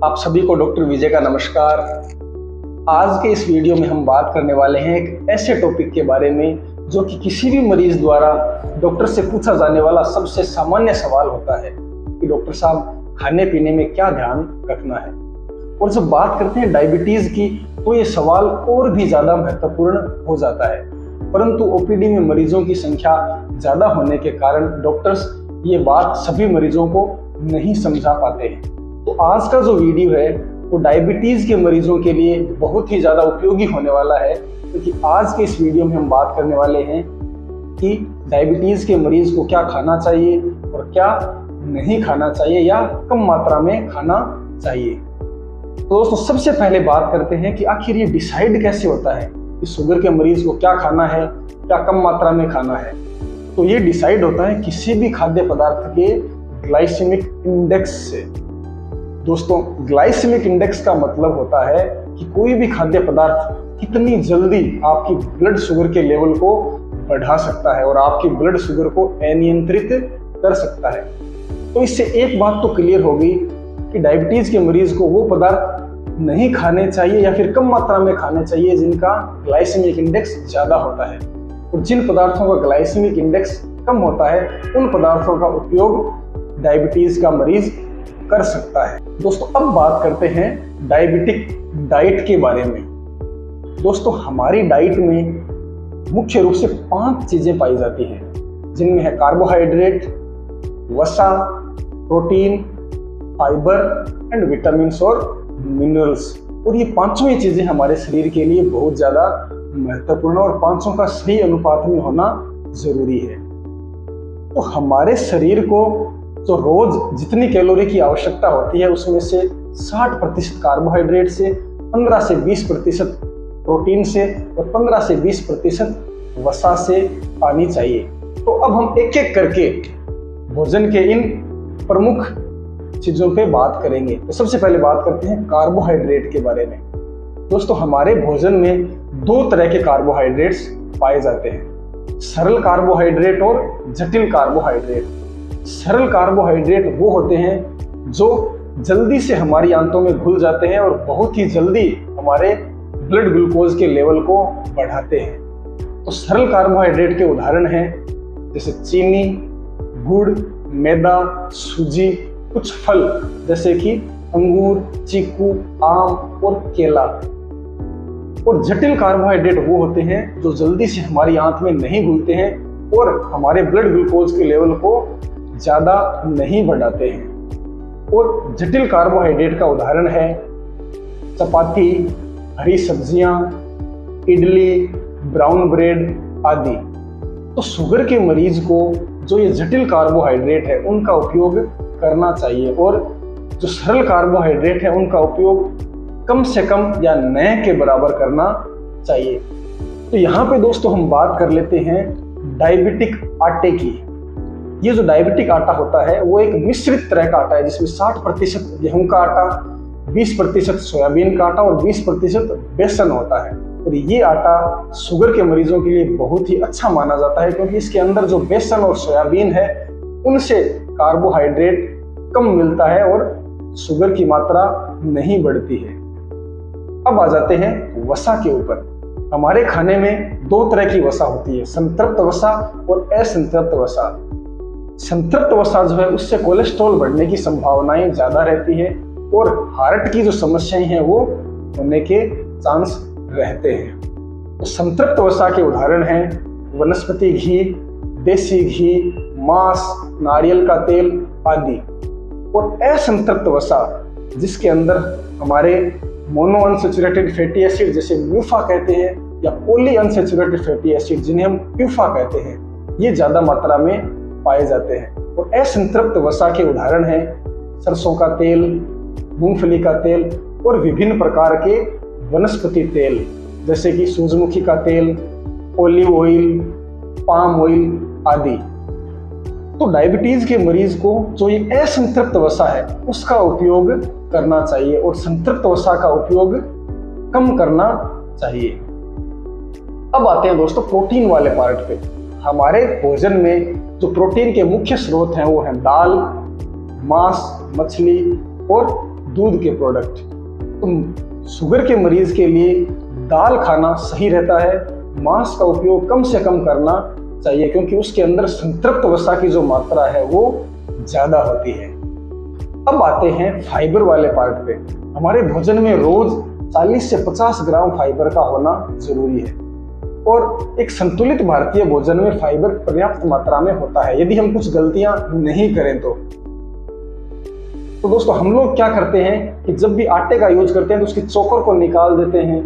आप सभी को डॉक्टर विजय का नमस्कार। आज के इस वीडियो में हम बात करने वाले हैं एक ऐसे टॉपिक के बारे में जो कि किसी भी मरीज द्वारा डॉक्टर से पूछा जाने वाला सबसे सामान्य सवाल होता है कि डॉक्टर साहब खाने पीने में क्या ध्यान रखना है। और जब बात करते हैं डायबिटीज की तो ये सवाल और भी ज़्यादा महत्वपूर्ण हो जाता है, परंतु ओपीडी में मरीजों की संख्या ज़्यादा होने के कारण डॉक्टर्स ये बात सभी मरीजों को नहीं समझा पाते हैं। तो आज का जो वीडियो है वो डायबिटीज के मरीजों के लिए बहुत ही ज़्यादा उपयोगी होने वाला है, क्योंकि आज के इस वीडियो में हम बात करने वाले हैं कि डायबिटीज के मरीज को क्या खाना चाहिए और क्या नहीं खाना चाहिए या कम मात्रा में खाना चाहिए। तो दोस्तों सबसे पहले बात करते हैं कि आखिर ये डिसाइड कैसे होता है कि शुगर के मरीज को क्या खाना है, क्या कम मात्रा में खाना है। तो ये डिसाइड होता है किसी भी खाद्य पदार्थ के ग्लाइसेमिक इंडेक्स से। दोस्तों ग्लाइसेमिक इंडेक्स का मतलब होता है कि कोई भी खाद्य पदार्थ कितनी जल्दी आपकी ब्लड शुगर के लेवल को बढ़ा सकता है और आपकी ब्लड शुगर को अनियंत्रित कर सकता है। तो इससे एक बात तो क्लियर होगी कि डायबिटीज के मरीज को वो पदार्थ नहीं खाने चाहिए या फिर कम मात्रा में खाने चाहिए जिनका ग्लाइसेमिक इंडेक्स ज़्यादा होता है, और जिन पदार्थों का ग्लाइसेमिक इंडेक्स कम होता है उन पदार्थों का उपयोग डायबिटीज का मरीज कर सकता है। दोस्तों अब बात करते हैं डायबिटिक डाइट के बारे में। दोस्तों हमारी डाइट में मुख्य रूप से 5 चीजें पाई जाती हैं, जिनमें है कार्बोहाइड्रेट, वसा, प्रोटीन, फाइबर एंड विटामिन और मिनरल्स। और ये 5 चीजें हमारे शरीर के लिए बहुत ज्यादा महत्वपूर्ण और 5 का सही अनुपात में होना जरूरी है। तो हमारे शरीर को तो रोज जितनी कैलोरी की आवश्यकता होती है उसमें से 60% कार्बोहाइड्रेट से, 15 से 20% प्रोटीन से और 15 से 20% वसा से पानी चाहिए। तो अब हम एक एक करके भोजन के इन प्रमुख चीजों पे बात करेंगे। तो सबसे पहले बात करते हैं कार्बोहाइड्रेट के बारे में। दोस्तों हमारे भोजन में 2 तरह के कार्बोहाइड्रेट्स पाए जाते हैं, सरल कार्बोहाइड्रेट और जटिल कार्बोहाइड्रेट। सरल कार्बोहाइड्रेट वो होते हैं जो जल्दी से हमारी आंतों में घुल जाते हैं और बहुत ही जल्दी हमारे ब्लड ग्लूकोज के लेवल को बढ़ाते हैं। तो सरल कार्बोहाइड्रेट के उदाहरण हैं जैसे चीनी, गुड़, मैदा, सूजी, कुछ फल जैसे कि अंगूर, चीकू, आम और केला। और जटिल कार्बोहाइड्रेट वो होते हैं जो जल्दी से हमारी आंत में नहीं घुलते हैं और हमारे ब्लड ग्लूकोज के लेवल को ज़्यादा नहीं बढ़ाते हैं। और जटिल कार्बोहाइड्रेट का उदाहरण है चपाती, हरी सब्जियां, इडली, ब्राउन ब्रेड आदि। तो शुगर के मरीज को जो ये जटिल कार्बोहाइड्रेट है उनका उपयोग करना चाहिए और जो सरल कार्बोहाइड्रेट है उनका उपयोग कम से कम या न के बराबर करना चाहिए। तो यहाँ पे दोस्तों हम बात कर लेते हैं डायबिटिक आटे की। ये जो डायबिटिक आटा होता है वो एक मिश्रित तरह का आटा है जिसमें 60% गेहूं का आटा, 20% सोयाबीन का आटा और 20% बेसन होता है। और ये आटा शुगर के मरीजों के लिए बहुत ही अच्छा माना जाता है, क्योंकि इसके अंदर जो बेसन और सोयाबीन है उनसे कार्बोहाइड्रेट कम मिलता है और शुगर की मात्रा नहीं बढ़ती है। अब आ जाते हैं वसा के ऊपर। हमारे खाने में 2 तरह की वसा होती है, संतृप्त वसा और असंतृप्त वसा। संतृप्त वसा जो है उससे कोलेस्ट्रॉल बढ़ने की संभावनाएं ज्यादा रहती है और हार्ट की जो समस्याएं हैं वो होने के चांस रहते हैं। तो संतृप्त वसा के उदाहरण हैं वनस्पति घी, देसी घी, मांस, नारियल का तेल आदि। और असंतृप्त वसा जिसके अंदर हमारे मोनो अनसैचुरेटेड फैटी एसिड जैसे म्यूफा कहते हैं या पॉली अनसैचुरेटेड फैटी एसिड जिन्हें हम प्यूफा कहते हैं, ये ज्यादा मात्रा में पाए जाते हैं। और असंतृप्त वसा के उदाहरण हैं सरसों का तेल, मूंगफली का तेल और विभिन्न प्रकार के वनस्पति तेल जैसे कि सूरजमुखी का तेल, ओलिव ऑयल, पाम ऑयल आदि। तो डायबिटीज के मरीज को जो ये असंतृप्त वसा है उसका उपयोग करना चाहिए और संतृप्त वसा का उपयोग कम करना चाहिए। अब आते हैं दोस्तों प्रोटीन वाले पार्ट पे। हमारे भोजन में जो प्रोटीन के मुख्य स्रोत हैं वो हैं दाल, मांस, मछली और दूध के प्रोडक्ट। तो शुगर के मरीज के लिए दाल खाना सही रहता है। मांस का उपयोग कम से कम करना चाहिए क्योंकि उसके अंदर संतृप्त वसा की जो मात्रा है वो ज्यादा होती है। अब आते हैं फाइबर वाले पार्ट पे। हमारे भोजन में रोज 40 से 50 ग्राम फाइबर का होना जरूरी है और एक संतुलित भारतीय भोजन में फाइबर पर्याप्त मात्रा में होता है यदि हम कुछ गलतियां नहीं करें तो दोस्तों हम लोग क्या करते हैं कि जब भी आटे का यूज करते हैं तो उसकी चोकर को निकाल देते हैं,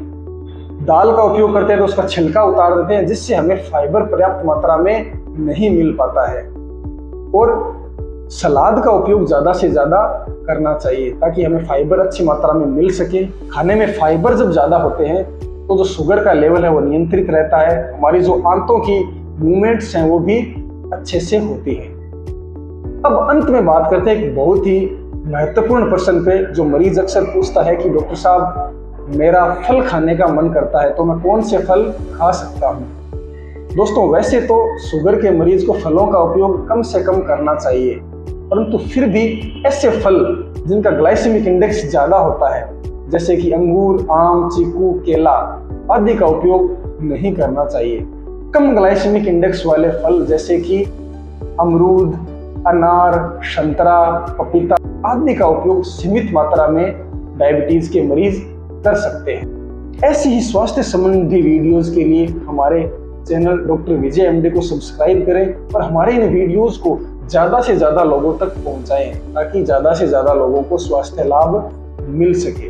दाल का उपयोग करते हैं तो उसका छिलका उतार देते हैं, जिससे हमें फाइबर पर्याप्त मात्रा में नहीं मिल पाता है। और सलाद का उपयोग ज़्यादा से ज़्यादा करना चाहिए ताकि हमें फाइबर अच्छी मात्रा में मिल सके। खाने में फाइबर जब ज़्यादा होते हैं तो जो शुगर का लेवल है वो नियंत्रित रहता है, हमारी जो आंतों की मूवमेंट्स हैं वो भी अच्छे से होती है। अब अंत में बात करते हैं एक बहुत ही महत्वपूर्ण प्रश्न पे जो मरीज अक्सर पूछता है कि डॉक्टर साहब मेरा फल खाने का मन करता है तो मैं कौन से फल खा सकता हूँ। दोस्तों वैसे तो शुगर के मरीज को फलों का उपयोग कम से कम करना चाहिए, परंतु फिर भी ऐसे फल जिनका ग्लाइसेमिक इंडेक्स ज़्यादा होता है जैसे कि अंगूर, आम, चीकू, केला आदि का उपयोग नहीं करना चाहिए। कम ग्लाइसेमिक इंडेक्स वाले फल जैसे कि अमरूद, अनार, संतरा, पपीता आदि का उपयोग सीमित मात्रा में डायबिटीज के मरीज कर सकते हैं। ऐसी ही स्वास्थ्य संबंधी वीडियोस के लिए हमारे चैनल डॉक्टर विजय एमडी को सब्सक्राइब करें और हमारे इन वीडियोस को ज़्यादा से ज़्यादा लोगों तक पहुंचाएं ताकि ज़्यादा से ज़्यादा लोगों को स्वास्थ्य लाभ मिल सके।